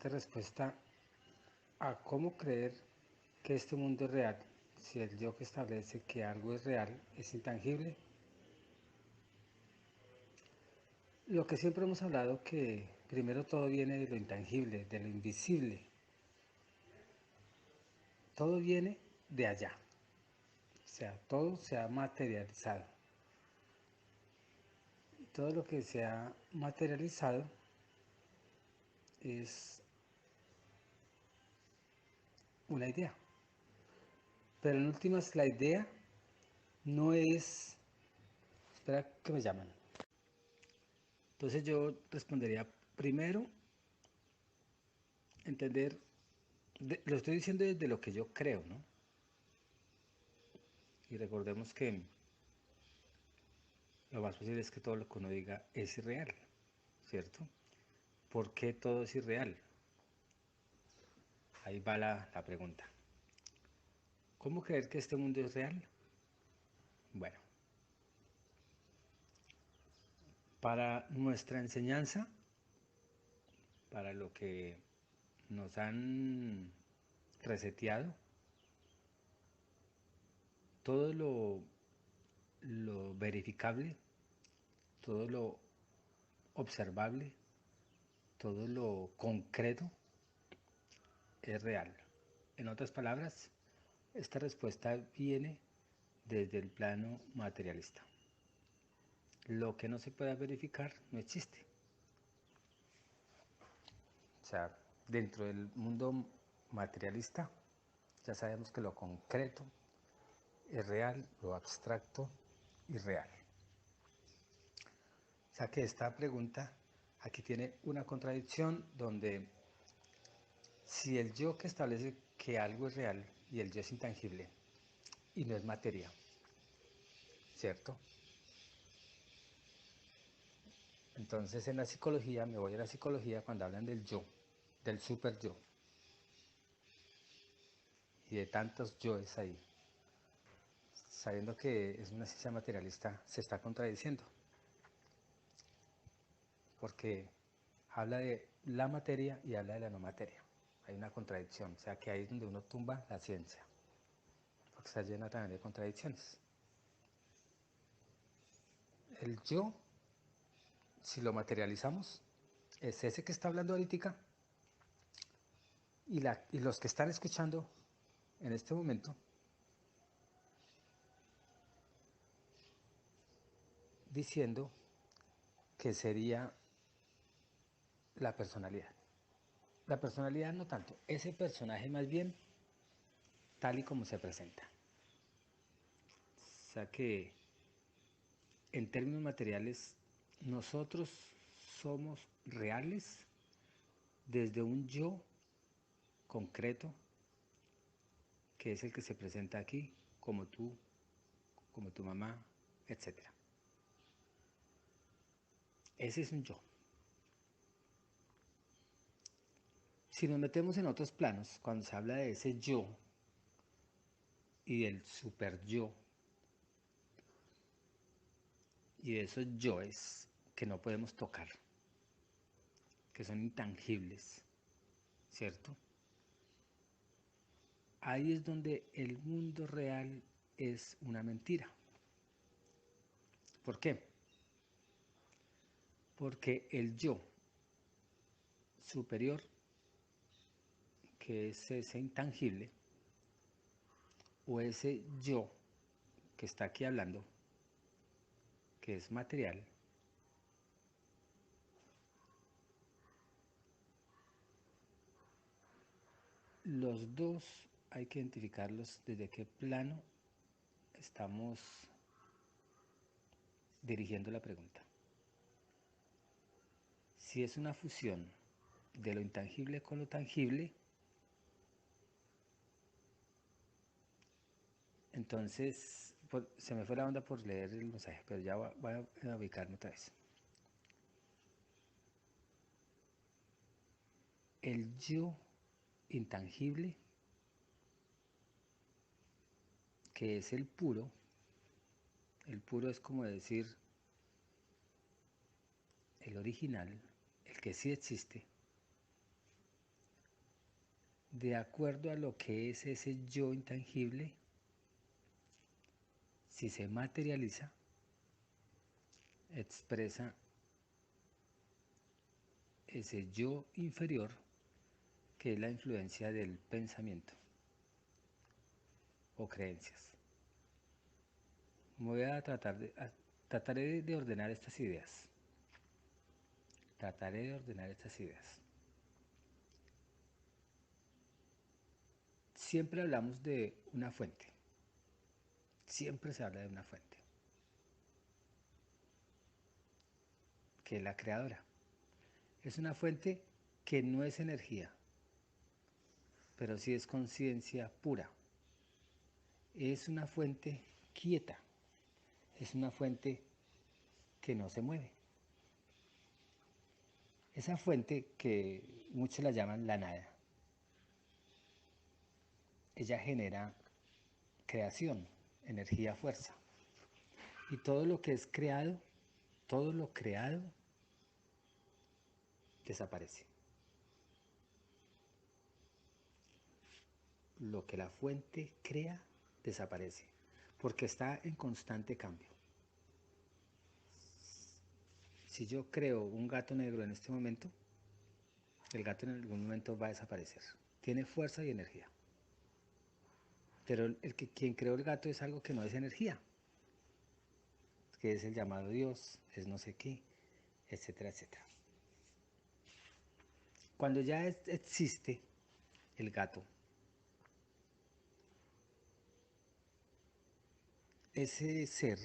darte respuesta a cómo creer que este mundo es real, si el yo que establece que algo es real es intangible. Lo que siempre hemos hablado, que primero todo viene de lo intangible, de lo invisible. Todo viene de allá. O sea, todo se ha materializado. Y todo lo que se ha materializado es una idea. Pero en últimas, la idea no es... Espera que me llaman. Entonces yo respondería primero, entender, lo estoy diciendo desde lo que yo creo, ¿no? Y recordemos que lo más posible es que todo lo que uno diga es irreal, ¿cierto? ¿Por qué todo es irreal? Ahí va la pregunta. ¿Cómo creer que este mundo es real? Bueno, para nuestra enseñanza, para lo que nos han reseteado, todo lo verificable, todo lo observable, todo lo concreto es real. En otras palabras, esta respuesta viene desde el plano materialista. Lo que no se pueda verificar no existe. O sea, dentro del mundo materialista ya sabemos que lo concreto es real, lo abstracto irreal. O sea que esta pregunta aquí tiene una contradicción donde si el yo que establece que algo es real y el yo es intangible y no es materia, ¿cierto? Entonces en la psicología, me voy a la psicología cuando hablan del yo, del super yo y de tantos yoes ahí, sabiendo que es una ciencia materialista, se está contradiciendo, porque habla de la materia y habla de la no materia. Hay una contradicción, o sea que ahí es donde uno tumba la ciencia, porque está llena también de contradicciones. El yo, si lo materializamos, es ese que está hablando ahorita y los que están escuchando en este momento, diciendo que sería la personalidad. La personalidad no tanto, ese personaje más bien tal y como se presenta. O sea que en términos materiales nosotros somos reales desde un yo concreto que es el que se presenta aquí, como tú, como tu mamá, etc. Ese es un yo. Si nos metemos en otros planos, cuando se habla de ese yo y del super yo y de esos yoes que no podemos tocar, que son intangibles, ¿cierto? Ahí es donde el mundo real es una mentira. ¿Por qué? Porque el yo superior, que es ese intangible, o ese yo que está aquí hablando, que es material, los dos hay que identificarlos desde qué plano estamos dirigiendo la pregunta. Si es una fusión de lo intangible con lo tangible, entonces se me fue la onda por leer el mensaje, pero ya voy a ubicarme otra vez. El yo intangible, que es el puro es como decir el original, el que sí existe, de acuerdo a lo que es ese yo intangible, si se materializa, expresa ese yo inferior, que es la influencia del pensamiento o creencias. Voy a trataré de ordenar estas ideas. Trataré de ordenar estas ideas. Siempre hablamos de una fuente. Siempre se habla de una fuente, que es la creadora. Es una fuente que no es energía, pero sí es conciencia pura. Es una fuente quieta. Es una fuente que no se mueve. Esa fuente que muchos la llaman la nada, ella genera creación, energía, fuerza. Y todo lo que es creado, todo lo creado, desaparece. Lo que la fuente crea, desaparece, porque está en constante cambio. Si yo creo un gato negro en este momento, el gato en algún momento va a desaparecer. Tiene fuerza y energía. Pero quien creó el gato es algo que no es energía, que es el llamado Dios, es no sé qué, etcétera, etcétera. Cuando ya existe el gato, ese ser,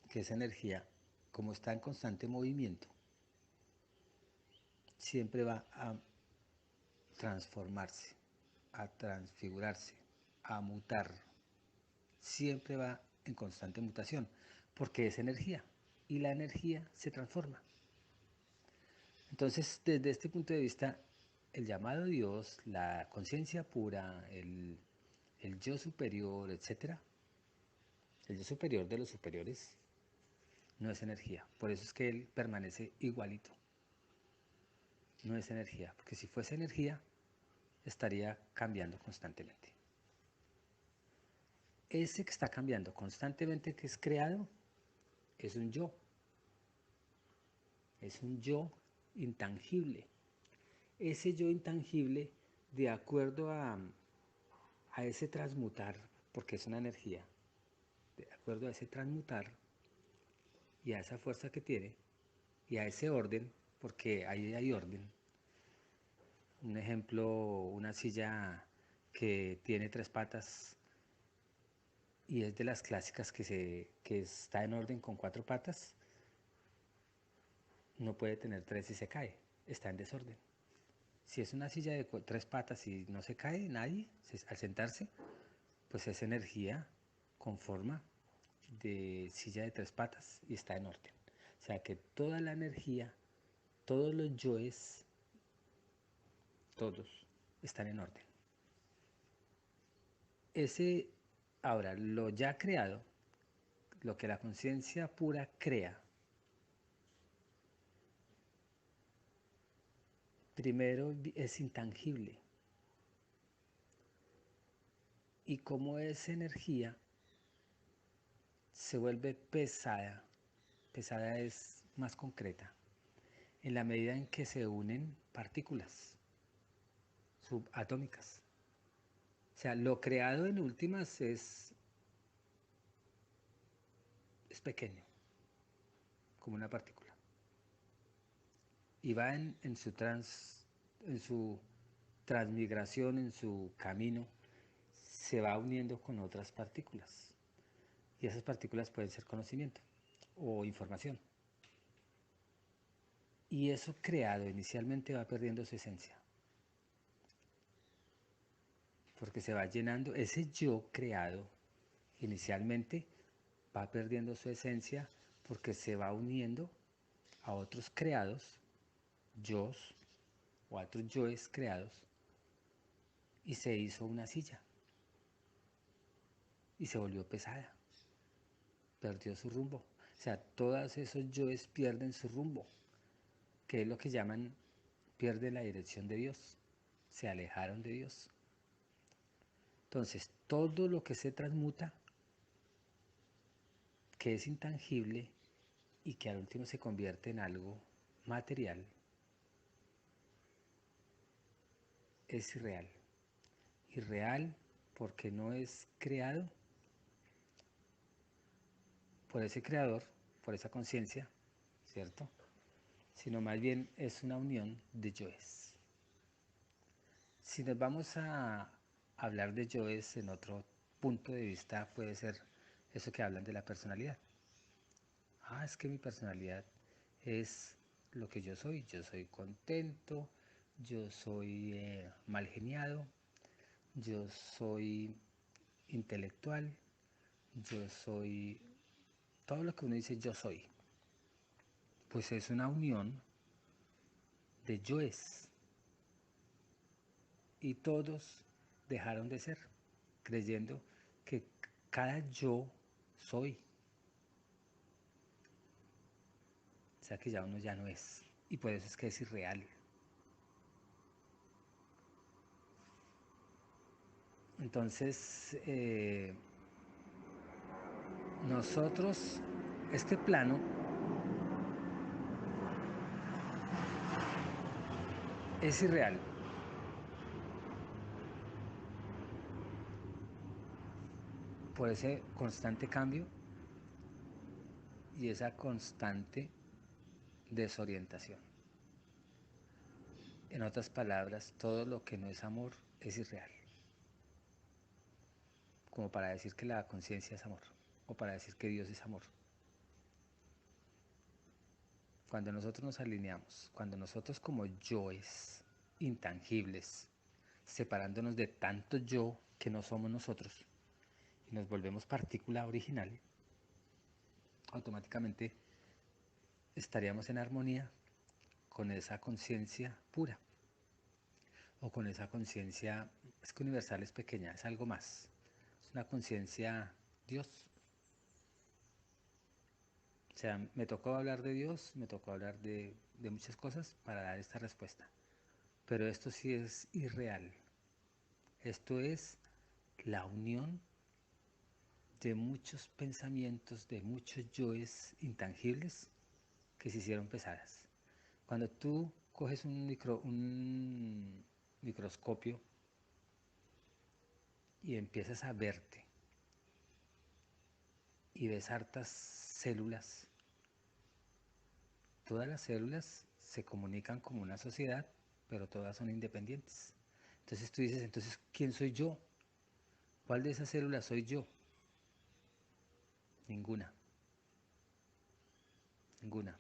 que es energía, como está en constante movimiento, siempre va a transformarse, a transfigurarse, a mutar. Siempre va en constante mutación, porque es energía y la energía se transforma. Entonces, desde este punto de vista, el llamado Dios, la conciencia pura, el yo superior, etcétera, el yo superior de los superiores, no es energía. Por eso es que él permanece igualito. No es energía, porque si fuese energía, estaría cambiando constantemente. Ese que está cambiando constantemente, que es creado, es un yo. Es un yo intangible. Ese yo intangible, de acuerdo a ese transmutar, porque es una energía, de acuerdo a ese transmutar y a esa fuerza que tiene, y a ese orden, porque ahí hay orden. Un ejemplo, una silla que tiene 3 patas y es de las clásicas que está en orden con 4 patas, no puede tener 3 y se cae, está en desorden. Si es una silla de 3 patas y no se cae nadie al sentarse, pues es energía con forma de silla de 3 patas y está en orden. O sea que toda la energía, todos los yoes, todos están en orden. Ahora, lo ya creado, lo que la conciencia pura crea, primero es intangible. Y como es energía, se vuelve pesada. Pesada es más concreta, en la medida en que se unen partículas subatómicas. O sea, lo creado en últimas es pequeño, como una partícula. Y va en su transmigración, en su camino, se va uniendo con otras partículas. Y esas partículas pueden ser conocimiento o información. Y eso creado inicialmente va perdiendo su esencia. Porque se va llenando, ese yo creado inicialmente va perdiendo su esencia porque se va uniendo a otros creados, yos o a otros yoes creados, y se hizo una silla y se volvió pesada, perdió su rumbo. O sea, todos esos yoes pierden su rumbo, que es lo que llaman pierde la dirección de Dios, se alejaron de Dios. Entonces, todo lo que se transmuta, que es intangible y que al último se convierte en algo material, es irreal. Irreal porque no es creado por ese creador, por esa conciencia, ¿cierto? Sino más bien es una unión de yoes. Si nos vamos a hablar de yoes en otro punto de vista, puede ser eso que hablan de la personalidad. Ah, es que mi personalidad es lo que yo soy. Yo soy contento, yo soy mal geniado, yo soy intelectual, yo soy todo lo que uno dice yo soy. Pues es una unión de yoes y todos dejaron de ser, creyendo que cada yo soy. O sea que ya uno ya no es. Y por eso es que es irreal. Entonces, nosotros, este plano es irreal. Por ese constante cambio y esa constante desorientación. En otras palabras, todo lo que no es amor es irreal. Como para decir que la conciencia es amor, o para decir que Dios es amor. Cuando nosotros nos alineamos, cuando nosotros como yoes intangibles, separándonos de tanto yo que no somos nosotros, y nos volvemos partícula original, automáticamente estaríamos en armonía con esa conciencia pura, o con esa conciencia, es que universal es pequeña, es algo más, es una conciencia Dios. O sea, me tocó hablar de Dios, me tocó hablar de muchas cosas para dar esta respuesta. Pero esto sí es irreal. Esto es la unión de muchos pensamientos, de muchos yoes intangibles que se hicieron pesadas. Cuando tú coges un microscopio y empiezas a verte y ves hartas células, todas las células se comunican como una sociedad, pero todas son independientes. Entonces tú dices, entonces, ¿quién soy yo? ¿Cuál de esas células soy yo? Ninguna, ninguna.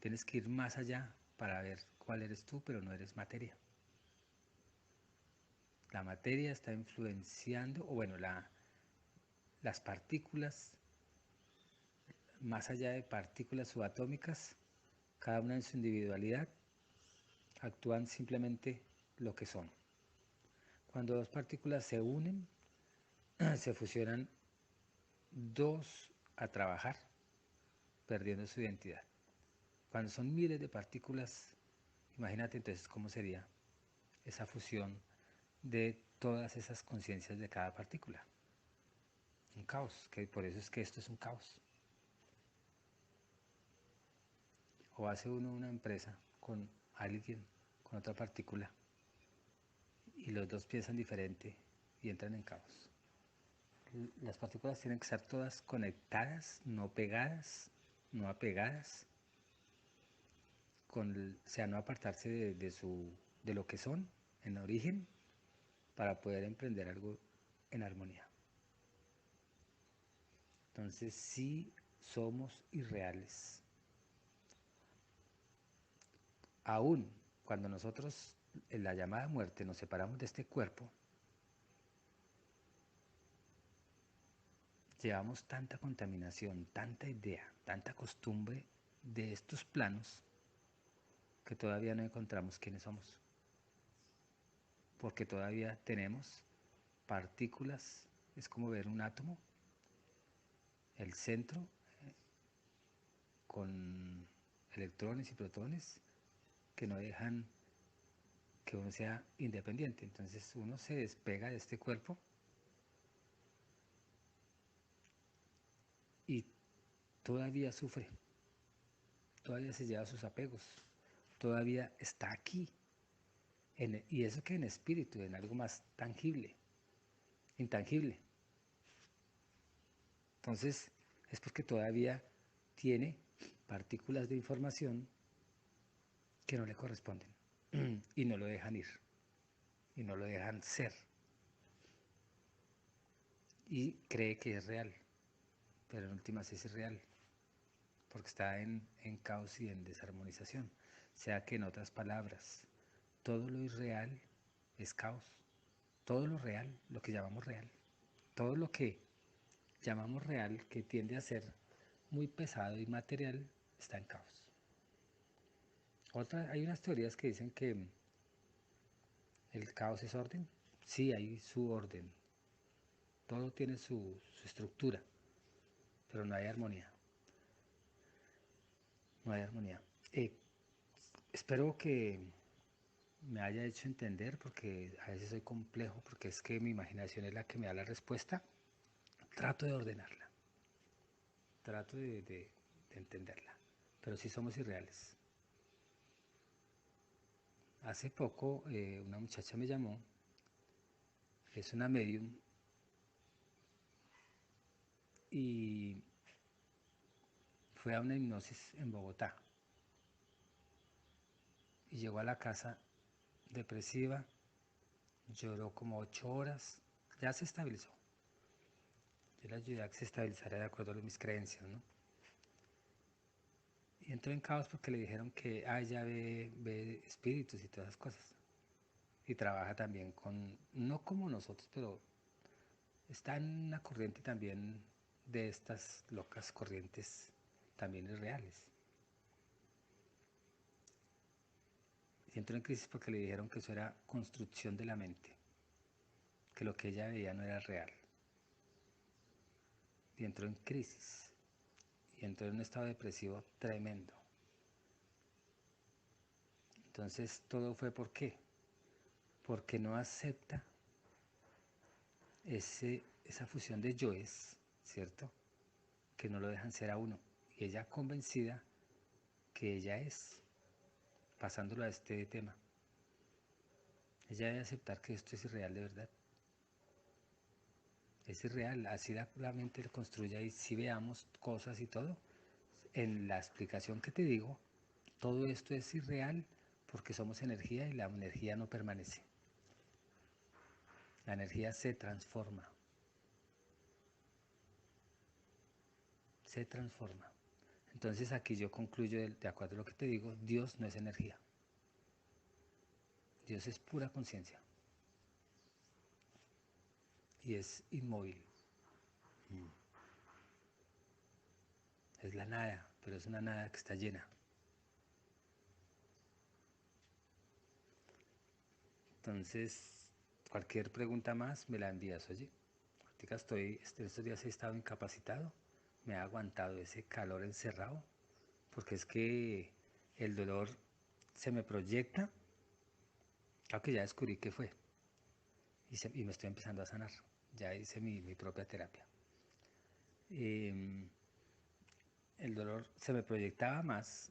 Tienes que ir más allá para ver cuál eres tú, pero no eres materia. La materia está influenciando, o bueno, las partículas, más allá de partículas subatómicas, cada una en su individualidad, actúan simplemente lo que son. Cuando dos partículas se unen, se fusionan dos a trabajar, perdiendo su identidad. Cuando son miles de partículas, imagínate entonces cómo sería esa fusión de todas esas conciencias de cada partícula. Un caos, que por eso es que esto es un caos. O hace uno una empresa con alguien, con otra partícula, y los dos piensan diferente y entran en caos. Las partículas tienen que estar todas conectadas, no pegadas, no apegadas, o sea, no apartarse de lo que son en origen para poder emprender algo en armonía. Entonces sí somos irreales. Aún cuando nosotros en la llamada muerte nos separamos de este cuerpo, llevamos tanta contaminación, tanta idea, tanta costumbre de estos planos que todavía no encontramos quiénes somos. Porque todavía tenemos partículas, es como ver un átomo, el centro con electrones y protones que no dejan que uno sea independiente. Entonces uno se despega de este cuerpo y todavía sufre, todavía se lleva sus apegos, todavía está aquí, y eso que en espíritu, en algo más tangible, intangible. Entonces es porque todavía tiene partículas de información que no le corresponden y no lo dejan ir y no lo dejan ser y cree que es real, pero en últimas es irreal porque está en caos y en desarmonización. O sea que en otras palabras, todo lo irreal es caos, todo lo real, lo que llamamos real, todo lo que llamamos real que tiende a ser muy pesado y material está en caos. Hay unas teorías que dicen que el caos es orden. Sí, hay su orden. Todo tiene su estructura, pero no hay armonía. No hay armonía. Espero que me haya hecho entender, porque a veces soy complejo, porque es que mi imaginación es la que me da la respuesta. Trato de ordenarla, trato de entenderla, pero sí somos irreales. Hace poco una muchacha me llamó, es una medium, y fue a una hipnosis en Bogotá y llegó a la casa depresiva, lloró como 8 horas, ya se estabilizó. Yo le ayudé a que se estabilizara de acuerdo a mis creencias, ¿no? Y entró en caos porque le dijeron que ella ve espíritus y todas esas cosas. Y trabaja también con, no como nosotros, pero está en una corriente también de estas locas corrientes también irreales. Y entró en crisis porque le dijeron que eso era construcción de la mente, que lo que ella veía no era real. Y entró en crisis, y entró en un estado depresivo tremendo. Entonces todo fue ¿por qué? Porque no acepta esa fusión de yoes, ¿cierto? Que no lo dejan ser a uno. Y ella convencida que ella es, pasándolo a este tema, ella debe aceptar que esto es irreal de verdad. Es irreal, así la mente lo construye ahí. Si veamos cosas y todo, en la explicación que te digo, todo esto es irreal porque somos energía y la energía no permanece. La energía se transforma. Se transforma. Entonces aquí yo concluyo, de acuerdo a lo que te digo, Dios no es energía. Dios es pura conciencia. Y es inmóvil. Es la nada, pero es una nada que está llena. Entonces, cualquier pregunta más me la envías, oye. Ahorita estos días he estado incapacitado, me ha aguantado ese calor encerrado, porque es que el dolor se me proyecta, claro que ya descubrí qué fue, y me estoy empezando a sanar, ya hice mi propia terapia. El dolor se me proyectaba más,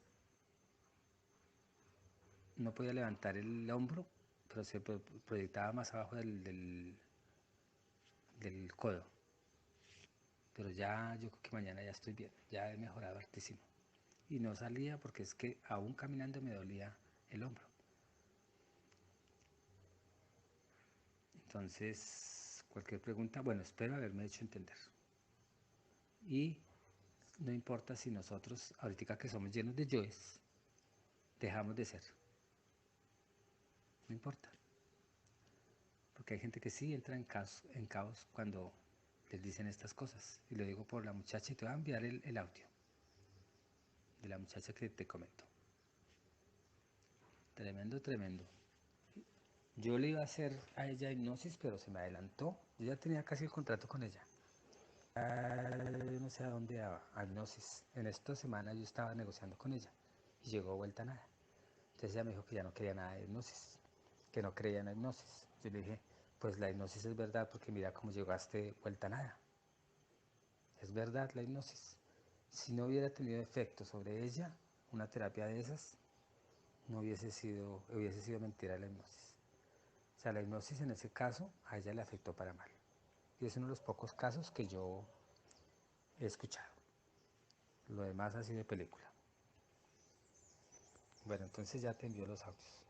no podía levantar el hombro, pero se proyectaba más abajo del codo. Pero ya yo creo que mañana ya estoy bien, ya he mejorado hartísimo. Y no salía porque es que aún caminando me dolía el hombro. Entonces, cualquier pregunta, bueno, espero haberme hecho entender. Y no importa si nosotros, ahorita que somos llenos de yoes, dejamos de ser. No importa. Porque hay gente que sí entra en caos cuando les dicen estas cosas. Y lo digo por la muchacha, y te voy a enviar el audio de la muchacha que te comento. Tremendo, tremendo. Yo le iba a hacer a ella hipnosis, pero se me adelantó. Yo ya tenía casi el contrato con ella. Yo no sé a dónde a hipnosis. En esta semana yo estaba negociando con ella y llegó vuelta a nada. Entonces ella me dijo que ya no quería nada de hipnosis. que no creía en la hipnosis. Yo le dije, pues la hipnosis es verdad porque mira cómo llegaste vuelta a nada. Es verdad la hipnosis. Si no hubiera tenido efecto sobre ella, una terapia de esas, no hubiese sido mentira la hipnosis. O sea, la hipnosis en ese caso a ella le afectó para mal. Y es uno de los pocos casos que yo he escuchado. Lo demás ha sido de película. Bueno, entonces ya te envío los audios.